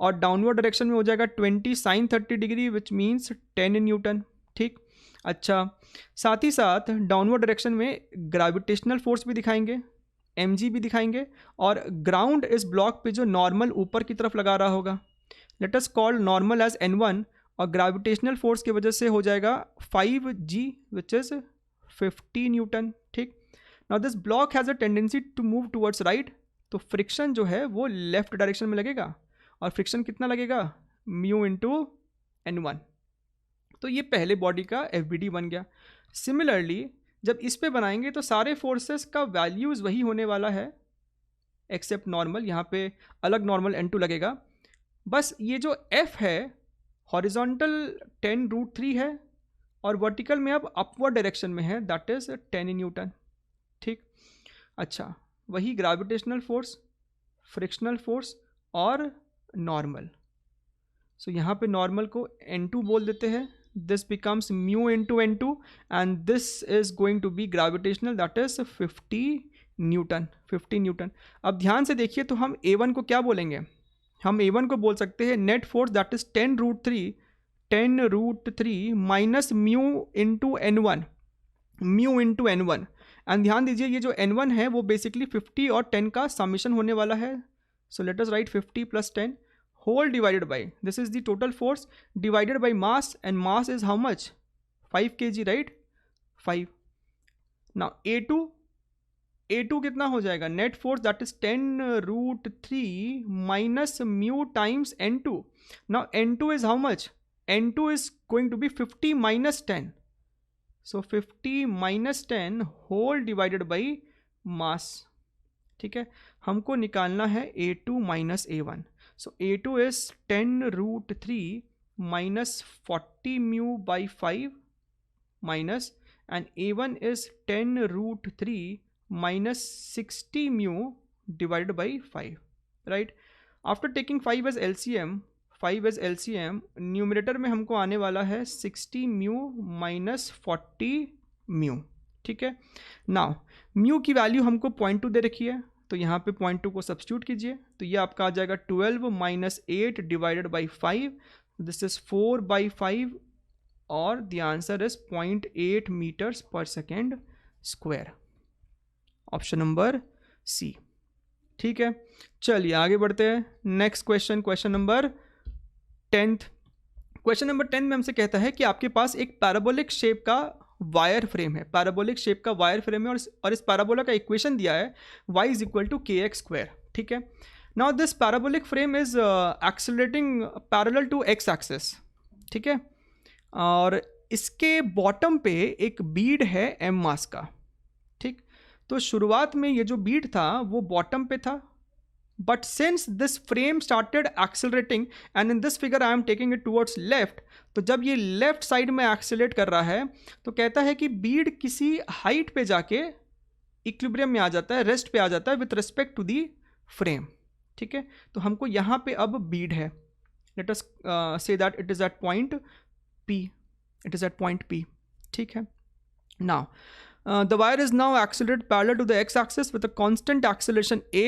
और डाउनवर्ड डायरेक्शन में हो जाएगा 20 sin 30 degree which means 10 Newton, ठीक। अच्छा, साथ ही साथ डाउनवर्ड डायरेक्शन में ग्रेविटेशनल फोर्स भी दिखाएंगे, mg भी दिखाएंगे, और ग्राउंड इस ब्लॉक पे जो नॉर्मल ऊपर की तरफ लगा रहा होगा, let us call normal as n1, और ग्रेविटेशनल फोर्स की वजह से हो जाएगा 5g विच इज 50 न्यूटन, ठीक। Now this block has a tendency to move towards right, तो फ्रिक्शन जो है वो लेफ्ट डायरेक्शन में लगेगा, और फ्रिक्शन कितना लगेगा म्यू इंटू n1। तो ये पहले बॉडी का FBD बन गया। सिमिलरली जब इस पे बनाएंगे तो सारे फोर्सेस का वैल्यूज़ वही होने वाला है एक्सेप्ट नॉर्मल, यहाँ पे अलग नॉर्मल n2 लगेगा। बस ये जो F है हॉरिजॉन्टल 10√3 है, और वर्टिकल में अब अपवर्ड डायरेक्शन में है, दैट इज 10 न्यूटन, ठीक। अच्छा, वही ग्रेविटेशनल फोर्स, फ्रिक्शनल फोर्स और नॉर्मल। सो यहाँ पे नॉर्मल को n2 बोल देते हैं, this becomes mu into n2, and this is going to be gravitational, that is 50 newton. अब ध्यान से देखिए, तो हम a1 को क्या बोलेंगे, हम a1 को बोल सकते हैं net force that is 10√3 minus mu into n1, and ध्यान दीजिए ये जो n1 है वो बेसिकली 50 और 10 का समीशन होने वाला है। So let us write 50 + 10 whole divided by, this is the total force divided by mass, and mass is how much 5 kg, right, 5। Now a2 A2 कितना हो जाएगा, net force that is 10√3 minus mu times N2. Now N2 is how much, N2 is going to be 50 minus 10, so 50 minus 10 whole divided by mass. ठीक है, हमको निकालना है A2 minus A1. So A2 is 10√3 minus 40 mu by 5 minus, and A1 is 10√3 minus 60 mu divided by 5, right? After taking 5 as LCM, numerator में हमको आने वाला है 60 म्यू माइनस 40 म्यू. ठीक है, नाउ म्यू की वैल्यू हमको 0.2 दे रखी है, तो यहाँ पे 0.2 को सब्स्टिट्यूट कीजिए, तो ये आपका आ जाएगा 12 minus 8 divided by 5, this is 4/5 और द आंसर इज 0.8 मीटर्स पर second square. Option number C. ठीक है, चलिए आगे बढ़ते हैं. Next question, question number 10. Question number 10 में हमसे कहता है कि आपके पास एक पैराबोलिक शेप का वायर फ्रेम है, पैराबोलिक शेप का वायर फ्रेम है, और इस पैराबोला का इक्वेशन दिया है y is equal to kx². ठीक है, now this parabolic frame is accelerating parallel to x axis. ठीक है, और इसके बॉटम पे एक बीड है m मास का. ठीक, तो शुरुआत में ये जो बीड था वो बॉटम पे था, but since this frame started accelerating and in this figure I am taking it towards left, तो जब ये लेफ्ट साइड में एक्सेलरेट कर रहा है तो कहता है कि बीड किसी हाइट पे जाके इक्विलिब्रियम में आ जाता है, रेस्ट पे आ जाता है with respect to the frame. ठीक है, तो हमको यहाँ पे अब बीड है, let us say that it is at point P. It is at point P. ठीक है, now the wire is now accelerated parallel to the x-axis with a constant acceleration a.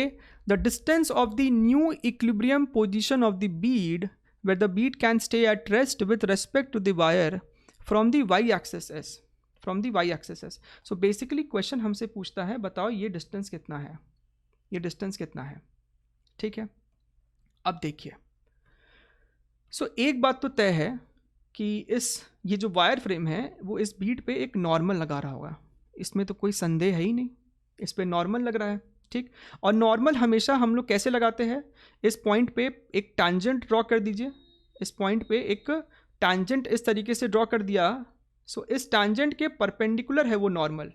The distance of the new equilibrium position of the bead where the bead can stay at rest with respect to the wire from the y-axis is. So basically question हमसे पूछता है, बताओ ये distance कितना है, ये distance कितना है. ठीक है, अब देखिए, सो एक बात तो तय है कि ये जो वायर फ्रेम है वो इस बीड पे एक नॉर्मल लगा रहा होगा, इसमें तो कोई संदेह है ही नहीं, इस पे नॉर्मल लग रहा है. ठीक, और नॉर्मल हमेशा हम लोग कैसे लगाते हैं, इस पॉइंट पे एक टैंजेंट ड्रॉ कर दीजिए, इस पॉइंट पे एक टैंजेंट इस तरीके से ड्रॉ कर दिया, सो इस टैंजेंट के परपेंडिकुलर है वो नॉर्मल.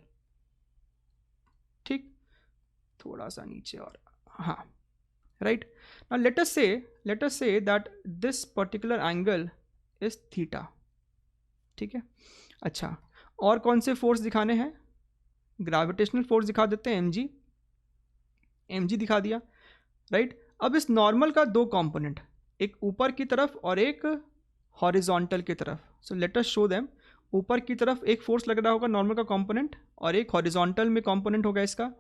ठीक, थोड़ा सा नीचे और, हाँ, right. Now let us say that this particular angle is theta. ठीक है, अच्छा, और कौन से फोर्स दिखाने हैं, ग्रेविटेशनल फोर्स दिखा देते हैं, mg दिखा दिया, राइट. अब इस नॉर्मल का दो कंपोनेंट, एक ऊपर की तरफ और एक हॉरिजॉन्टल की तरफ. सो लेट अस शो देम. ऊपर की तरफ एक फोर्स लग रहा होगा नॉर्मल का कंपोनेंट, और एक हॉरिजॉन्टल में कंपोनेंट होगा इसका.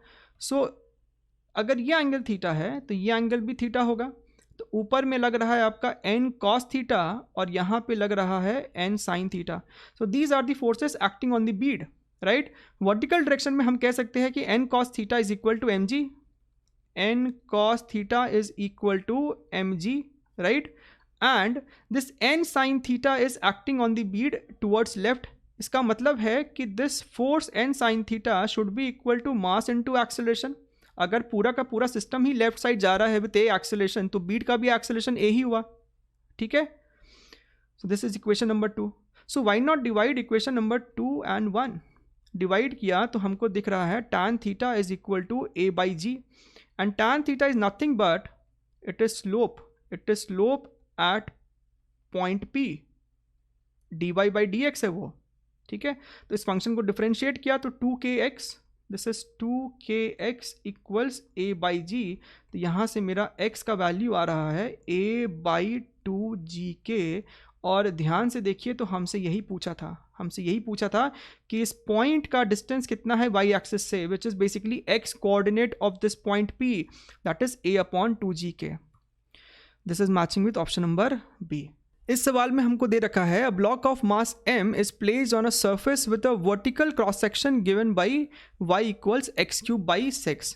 सो अगर ये एंगल थीटा है तो ये एंगल भी थीटा होगा. तो ऊपर में लग रहा है आपका n cos थीटा और यहाँ पे लग रहा है n sin theta. So these are the forces acting on the bead, right. Vertical direction में हम कह सकते हैं कि n cos theta is equal to mg, n cos theta is equal to mg, right. And this n sin theta is acting on the bead towards left. इसका मतलब है कि this force n sin theta should be equal to mass into acceleration. अगर पूरा का पूरा system ही left side जा रहा है विथ ए एक्सेलरेशन, तो बीट का भी एक्सेलरेशन ए ही हुआ. ठीक है, so this is equation number 2. So why not divide equation number 2 and 1. Divide किया तो हमको दिख रहा है tan theta is equal to a by g, and tan theta is nothing but it is slope at point P. dy by dx है वो. ठीक है, तो इस फंक्शन को डिफरेंशिएट किया तो 2kx, this is 2kx equals a by g. तो यहाँ से मेरा x का वैल्यू आ रहा है a by 2gk. और ध्यान से देखिए, तो हमसे यही पूछा था कि इस पॉइंट का डिस्टेंस कितना है y एक्सिस से, which is basically x coordinate of this point P, that is a/2gk. This is matching with option number B. इस सवाल में हमको दे रखा है, a block of mass m is placed on a surface with a vertical cross section given by y equals x³ by 6.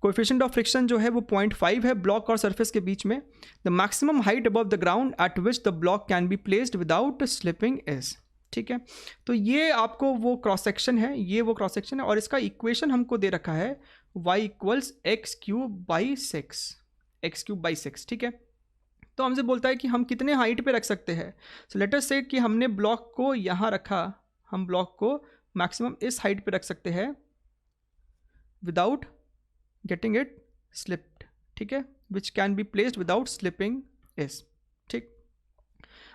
Coefficient of friction जो है वो 0.5 है ब्लॉक और सरफेस के बीच में. The maximum height above the ground at which the block can be placed without slipping is. ठीक है, तो ये आपको वो क्रॉस सेक्शन है, ये वो क्रॉस सेक्शन है, और इसका इक्वेशन हमको दे रखा है y equals x cube by six, ठीक है। तो हमसे बोलता है कि हम कितने हाइट पे रख सकते हैं। सो लेट अस से कि हमने ब्लॉक को यहाँ रखा, हम ब्लॉक को मैक्सिमम इस हाइट पे रख सकते हैं विदाउट गेटिंग इट स्लिप्ड, ठीक है, which can be placed without slipping is, ठीक।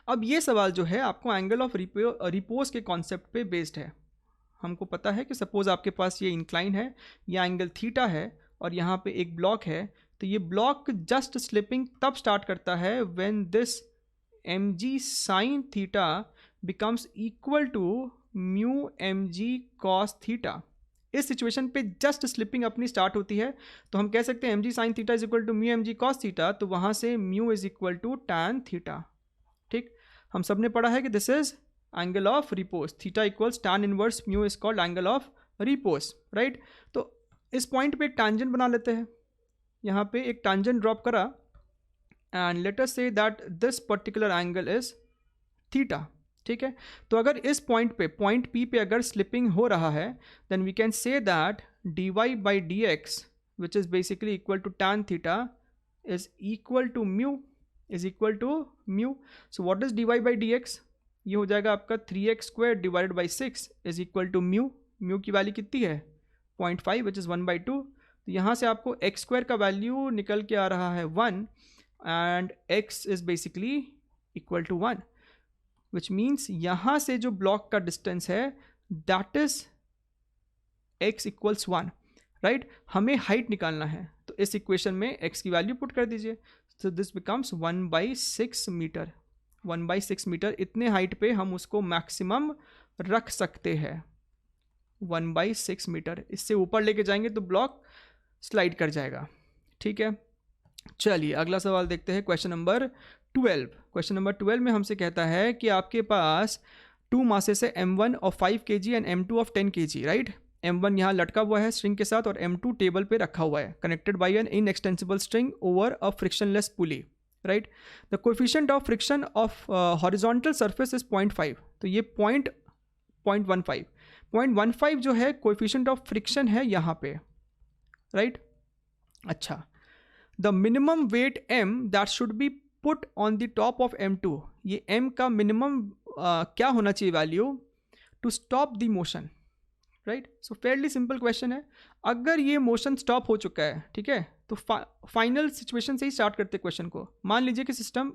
अब ये सवाल जो है आपको एंगल ऑफ रिपोज के कॉन्सेप्ट पे बेस्ड है। हमको पता है कि सपोज आपके पास ये इंक्लाइन है, ये एंगल थीटा है, और यहाँ पे एक ब्लॉक है, तो ये ब्लॉक जस्ट स्लिपिंग तब स्टार्ट करता है when this mg sine theta becomes equal to mu mg cos theta. इस सिचुएशन पे जस्ट स्लिपिंग अपनी स्टार्ट होती है, तो हम कह सकते हैं mg sine theta is equal to mu mg cos theta, तो वहाँ से mu is equal to tan theta, ठीक। हम सब ने पढ़ा है कि this is angle of repose, theta equals tan inverse mu is called angle of repose, right. तो इस पॉइंट पे एक टैंजेंट बना लेते हैं, यहाँ पे एक टैंजेंट ड्रॉप करा, and let us say that this particular angle is theta, ठीक है। तो अगर इस पॉइंट पे, पॉइंट P पे अगर स्लिपिंग हो रहा है, then we can say that dy by dx which is basically equal to tan theta is equal to mu, so what is dy by dx, ये हो जाएगा आपका 3x square divided by 6 is equal to mu की value कितनी है 0.5 which is 1/2, तो यहाँ से आपको एक्स स्क्वायर का वैल्यू निकल के आ रहा है 1 and x is basically equal to 1, which means यहाँ से जो ब्लॉक का डिस्टेंस है that is x equals 1, right. हमें हाइट निकालना है, तो इस इक्वेशन में x की वैल्यू पुट कर दीजिए, तो दिस बिकम्स 1/6 मीटर, 1/6 मीटर। इतने हाइट पे हम उसको मैक्सिमम रख सकते हैं, 1/6 मीटर। इससे ऊपर लेके जाएंगे तो ब्लॉक स्लाइड कर जाएगा, ठीक है। चलिए अगला सवाल देखते हैं, क्वेश्चन नंबर 12। क्वेश्चन नंबर 12 में हमसे कहता है कि आपके पास 2 मासेस है m1 of 5 kg and m2 of 10 kg, right. m1 यहाँ लटका हुआ है स्ट्रिंग के साथ, और m2 टेबल पे रखा हुआ है, connected by an inextensible string over a frictionless pulley, right. The coefficient of friction of horizontal surface is 0.5, तो ये 0.15 जो है कोएफिशिएंट ऑफ फ्रिक्शन है यहाँ पे, राइट। अच्छा, the minimum weight m that should be put on the top of m2, ये m का मिनिमम क्या होना चाहिए value to stop the motion, right. So fairly simple question है। अगर ये मोशन स्टॉप हो चुका है, ठीक है, तो फाइनल सिचुएशन से ही स्टार्ट करते क्वेश्चन को। मान लीजिए कि सिस्टम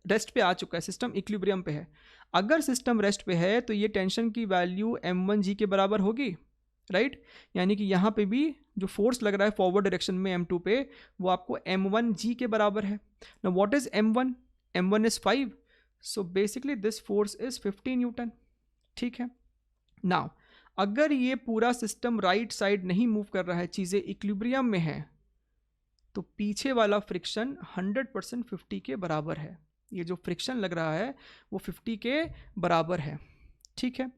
रेस्ट पे आ चुका है, सिस्टम इक्विलिब्रियम पे है। अगर सिस्टम रेस्ट पे है तो ये टेंशन की वैल्यू m1g के बराबर होगी, राइट। यानी कि यहाँ पे भी जो फोर्स लग रहा है फॉरवर्ड डायरेक्शन में m2 पे, वो आपको m1g के बराबर है। Now what is m1 is 5, so basically this force is 50 newton, ठीक है। नाउ अगर ये पूरा सिस्टम राइट साइड नहीं मूव कर रहा है, चीज़ें इक्विलिब्रियम में है, तो पीछे वाला फ्रिक्शन 100% 50 के बराबर है। ये जो फ्रिक्शन लग रहा है वो 50 के बराबर है, ठीक है।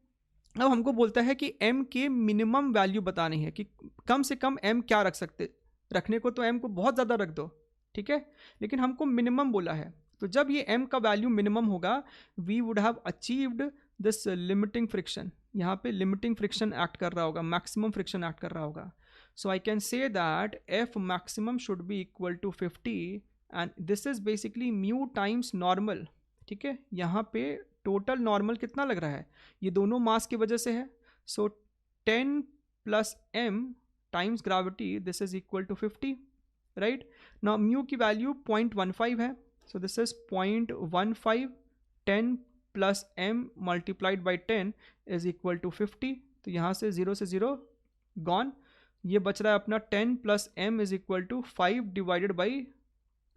अब हमको बोलता है कि m के मिनिमम वैल्यू बतानी है, कि कम से कम m क्या रख सकते, रखने को तो m को बहुत ज़्यादा रख दो, ठीक है, लेकिन हमको मिनिमम बोला है। तो जब ये m का वैल्यू मिनिमम होगा, we would have achieved this limiting friction. यहाँ पे लिमिटिंग फ्रिक्शन एक्ट कर रहा होगा, मैक्सिमम फ्रिक्शन एक्ट कर रहा होगा। So I can say that f maximum should be equal to 50 and this is basically mu times normal, ठीक है। यहाँ पे टोटल नॉर्मल कितना लग रहा है, ये दोनों मास की वजह से है, so 10 plus m times gravity, this is equal to 50, right. Now mu की वैल्यू 0.15 है, so this is 0.15, 10 plus m multiplied by 10 is equal to 50, तो यहाँ से 0 से 0 गॉन, ये बच रहा है अपना 10 plus m is equal to 5 divided by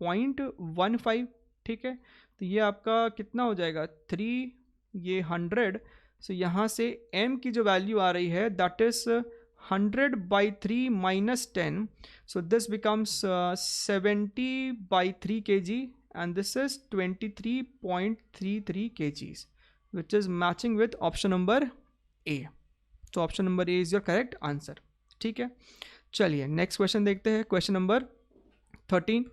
0.15, ठीक है। तो ये आपका कितना हो जाएगा 3, ये 100, सो यहाँ से m की जो वैल्यू आ रही है that is 100 by 3 minus 10, so this becomes 70 by 3 kg and this is 23.33 kgs which is matching with option number A. So option number A is your correct answer, ठीक है। चलिए नेक्स्ट क्वेश्चन देखते हैं, question number 13।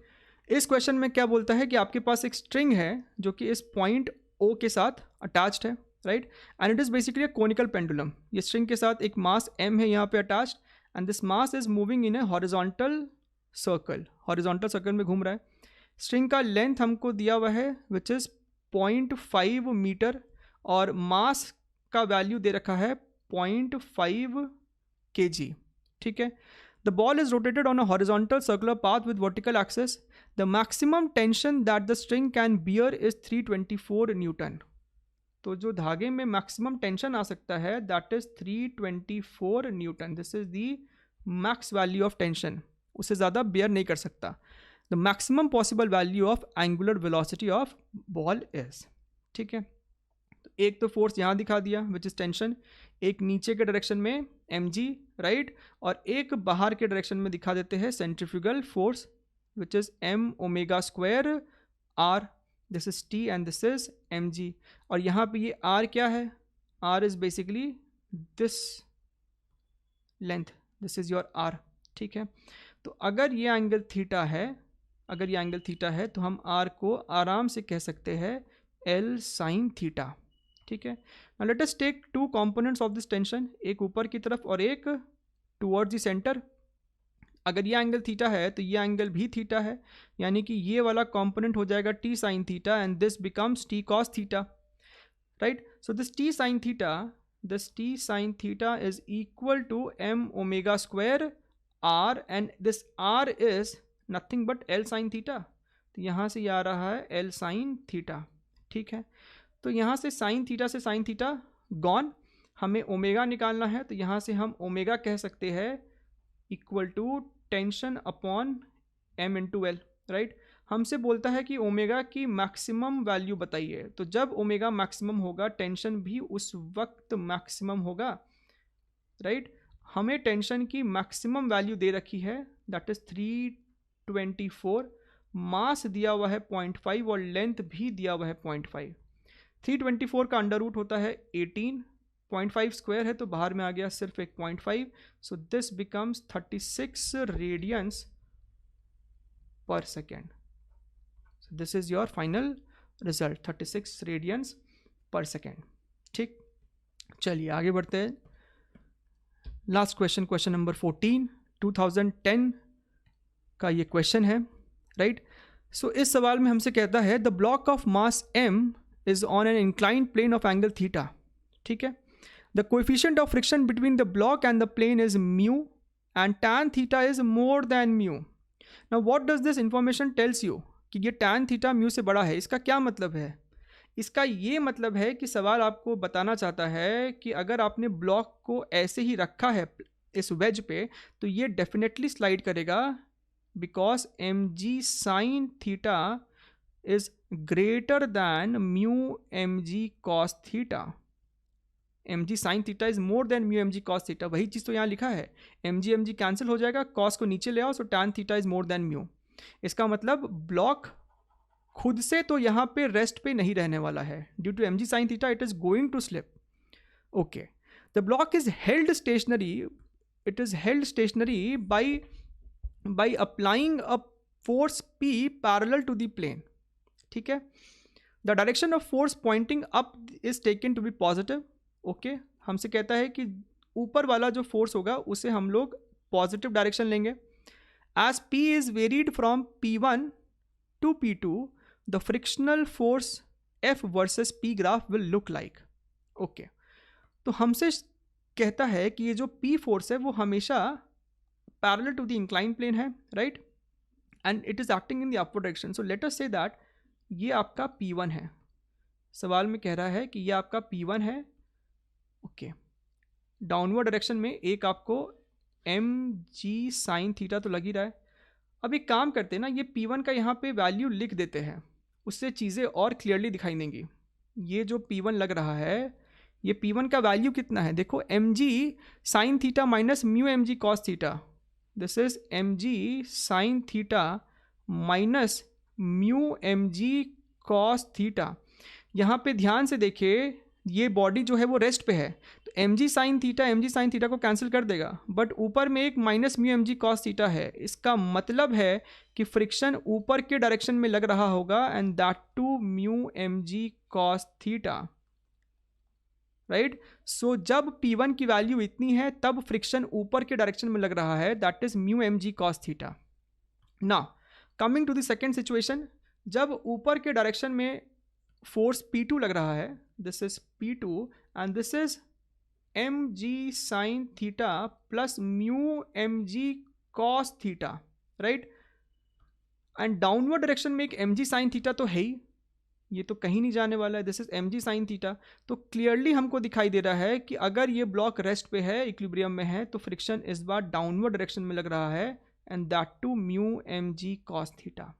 इस question में क्या बोलता है कि आपके पास एक स्ट्रिंग है जो कि इस पॉइंट O के साथ अटैच्ड है, right, and it is basically a conical pendulum. ये स्ट्रिंग के साथ एक मास m है यहाँ पे attached, and this mass is moving in A horizontal circle में घूम रहा है। स्ट्रिंग का लेंथ हमको दिया हुआ है विच इज़ 0.5 मीटर, और मास का वैल्यू दे रखा है 0.5 kg, ठीक है। The ball is rotated on a horizontal circular path with vertical access. The maximum tension that the string can bear is 324 Newton. तो जो धागे में मैक्सिमम टेंशन आ सकता है that is 324 Newton. This is the max value of tension, उससे ज़्यादा beer नहीं कर सकता। The maximum possible value of angular velocity of ball is, ठीक है। तो एक तो फोर्स यहाँ दिखा दिया विच इज टेंशन, एक नीचे के डायरेक्शन में mg, राइट, और एक बाहर के डायरेक्शन में दिखा देते हैं centrifugal force which is m omega square r। This is t and this is mg, और यहाँ पे ये r क्या है, r is basically this length, this is your r, ठीक है। तो अगर ये एंगल थीटा है, तो हम r को आराम से कह सकते हैं L sin थीटा, ठीक है। Now let us take two components of this tension, एक ऊपर की तरफ और एक टुवर्ड्स द सेंटर। अगर ये एंगल थीटा है तो ये एंगल भी थीटा है, यानी कि ये वाला कंपोनेंट हो जाएगा t sin theta and this becomes t cos theta, right. So this t sin theta is equal to m omega square r, and this r is nothing but L sin theta. तो यहाँ से ये आ रहा है L sin theta, ठीक है। तो यहाँ से साइन थीटा गॉन, हमें ओमेगा निकालना है, तो यहाँ से हम ओमेगा कह सकते हैं equal to tension upon m into L, right. हमसे बोलता है कि ओमेगा की मैक्सिमम वैल्यू बताइए, तो जब ओमेगा मैक्सिमम होगा टेंशन भी उस वक्त मैक्सिमम होगा, राइट। हमें टेंशन की मैक्सिमम वैल्यू दे रखी है दैट इज 324, मास दिया हुआ है 0.5 और लेंथ भी दिया हुआ है 0.5। 324 का अंडर रूट होता है 18, 0.5 स्क्वायर है तो बाहर में आ गया सिर्फ एक 0.5, सो दिस बिकम्स 36 रेडियंस पर second. So this is your final result, 36 radiance पर सेकेंड, ठीक। चलिए आगे बढ़ते हैं। लास्ट क्वेश्चन नंबर 14, 2010 का ये क्वेश्चन है, राइट। सो इस सवाल में हमसे कहता है the block of mass m is on an inclined plane of angle theta, ठीक है। The coefficient of friction between the block and the plane is mu and tan theta is more than mu. Now what does this information tells you कि ये tan theta mu से बड़ा है। इसका क्या मतलब है? इसका ये मतलब है कि सवाल आपको बताना चाहता है कि अगर आपने ब्लॉक को ऐसे ही रखा है इस वेज पे, तो ये डेफिनेटली स्लाइड करेगा because mg sin theta is greater than mu mg cos theta. mg sin theta is more than mu mg cos theta, वही चीज़ तो यहाँ लिखा है। mg कैंसिल हो जाएगा, cos को नीचे ले आओ, सो tan theta is more than mu। इसका मतलब ब्लॉक खुद से तो यहाँ पे रेस्ट पे नहीं रहने वाला है, due to mg sin theta it is going to slip. Okay, the block is held stationary, it is held stationary by applying a force P parallel to the plane, ठीक है। The direction of force pointing up is taken to be positive, okay. हमसे कहता है कि ऊपर वाला जो force होगा उसे हम लोग पॉजिटिव डायरेक्शन लेंगे। As P is varied from P1 to P2, the frictional force F versus P graph will look like, okay. तो हमसे कहता है कि ये जो P फोर्स है वो हमेशा parallel to the incline plane है, right, and it is acting in the upward direction. So let us say that ये आपका P1 है। सवाल में कह रहा है कि ये आपका P1 है, ओके। डाउनवर्ड डायरेक्शन में एक आपको mg sin थीटा तो लग ही रहा है। अब एक काम करते हैं ना, ये P1 का यहाँ पे वैल्यू लिख देते हैं, उससे चीज़ें और क्लियरली दिखाई देंगी। ये जो P1 लग रहा है, ये P1 का वैल्यू कितना है, देखो mg sin theta minus mu mg cos theta, this is mg sin theta minus mu mg cos theta. यहाँ पे ध्यान से देखिए, ये बॉडी जो है वो रेस्ट पे है, तो mg sin थीटा को कैंसिल कर देगा, बट ऊपर में एक minus mu mg cos theta है। इसका मतलब है कि फ्रिक्शन ऊपर के डायरेक्शन में लग रहा होगा, and that to mu mg cos theta. Right. So जब P1 की वैल्यू इतनी है तब फ्रिक्शन ऊपर के डायरेक्शन में लग रहा है, that is mu M G cos theta. Now coming to the second situation, जब ऊपर के डायरेक्शन में फोर्स P2 लग रहा है, this is P2 and this is m g sine theta plus mu M G cos theta, right. And downward direction में एक M g sine theta तो है ही, ये तो कहीं नहीं जाने वाला है, this is m g sine theta. तो क्लियरली हमको दिखाई दे रहा है कि अगर ये ब्लॉक रेस्ट पे है, इक्विलिब्रियम में है, तो फ्रिक्शन इस बार डाउनवर्ड डायरेक्शन में लग रहा है, and that to mu M G cos theta,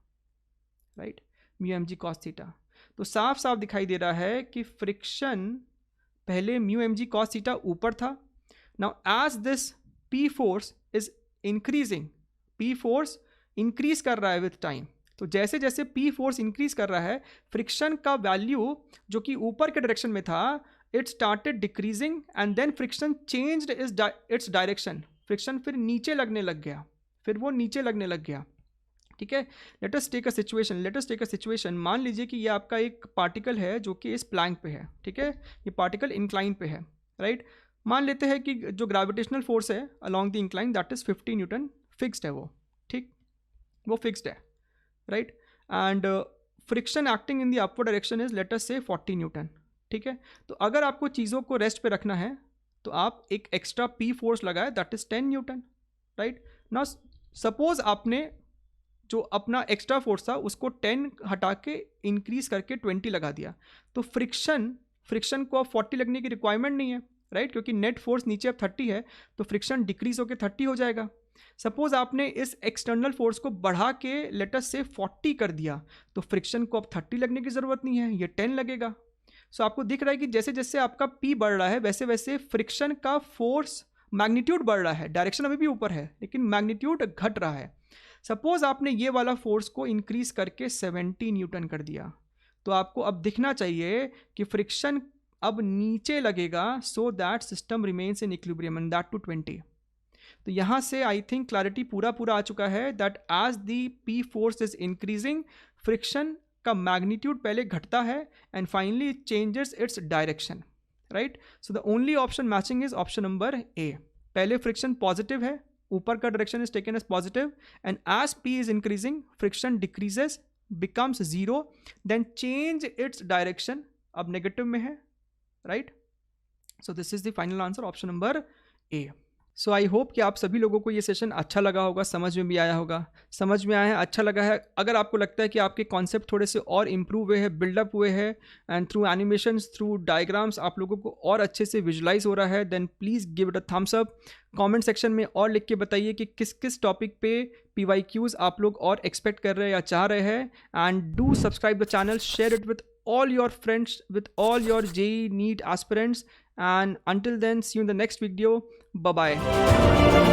right, mu M G cos theta. तो साफ साफ दिखाई दे रहा है कि फ्रिक्शन पहले mu M G cos theta ऊपर था। Now as this P force is increasing, P force increase कर रहा है विथ टाइम, तो जैसे जैसे पी फोर्स इंक्रीज कर रहा है, फ्रिक्शन का वैल्यू जो कि ऊपर के डायरेक्शन में था, it started decreasing and then friction changed its direction, friction फिर नीचे लगने लग गया, फिर वो नीचे लगने लग गया, ठीक है। Let us take a situation, मान लीजिए कि ये आपका एक पार्टिकल है जो कि इस प्लैंक पे है, ठीक है, ये पार्टिकल इंक्लाइन पे है, राइट। मान लेते हैं कि जो ग्रेविटेशनल फोर्स है along the incline that is 50 Newton, fixed है वो, ठीक, वो फिक्स्ड है, right. And friction acting in the upward direction is late us से 40 न्यूटन, ठीक है। तो अगर आपको चीज़ों को रेस्ट पे रखना है तो आप एक एक्स्ट्रा पी फोर्स लगाए, that is 10 Newton, right. Now suppose आपने जो अपना एक्स्ट्रा फोर्स था उसको 10 हटा के इंक्रीज करके 20 लगा दिया, तो फ्रिक्शन को अब 40 लगने की रिक्वायरमेंट नहीं है, राइट, क्योंकि नेट फोर्स नीचे अब 30 है, तो फ्रिक्शन डिक्रीज होकर 30 हो जाएगा। सपोज आपने इस एक्सटर्नल फोर्स को बढ़ा के लेट अस से 40 कर दिया, तो फ्रिक्शन को अब 30 लगने की ज़रूरत नहीं है, ये 10 लगेगा। सो आपको दिख रहा है कि जैसे जैसे आपका P बढ़ रहा है वैसे वैसे फ्रिक्शन का फोर्स मैग्नीट्यूड बढ़ रहा है, डायरेक्शन अभी भी ऊपर है लेकिन मैग्नीट्यूड घट रहा है। सपोज आपने ये वाला फोर्स को इंक्रीज करके 70 न्यूटन कर दिया, तो आपको अब दिखना चाहिए कि फ्रिक्शन अब नीचे लगेगा, so that system remains in equilibrium and that too 20। तो यहाँ से आई थिंक क्लैरिटी पूरा आ चुका है that as the P force is increasing, friction का मैग्नीट्यूड पहले घटता है and finally it changes its direction, right. So the only option matching is option number A. पहले फ्रिक्शन पॉजिटिव है, ऊपर का direction is taken as positive, and as P is increasing friction decreases, becomes zero, then change its direction, अब negative में है, right. So this is the final answer, option number A. So I hope कि आप सभी लोगों को ये session अच्छा लगा होगा, समझ में भी आया होगा, समझ में आया है, अच्छा लगा है। अगर आपको लगता है कि आपके कॉन्सेप्ट थोड़े से और इम्प्रूव हुए हैं, बिल्डअप हुए हैं, and through animations, through diagrams आप लोगों को और अच्छे से विजुलाइज हो रहा है, then please give it a thumbs up. Comment section में और लिख के बताइए कि किस किस टॉपिक पे PYQs आप लोग और एक्सपेक्ट कर रहे हैं या चाह रहे हैं, and do subscribe the channel, share it with all your friends, with all your JEE NEET aspirants, and until then see you in the next video. Bye bye.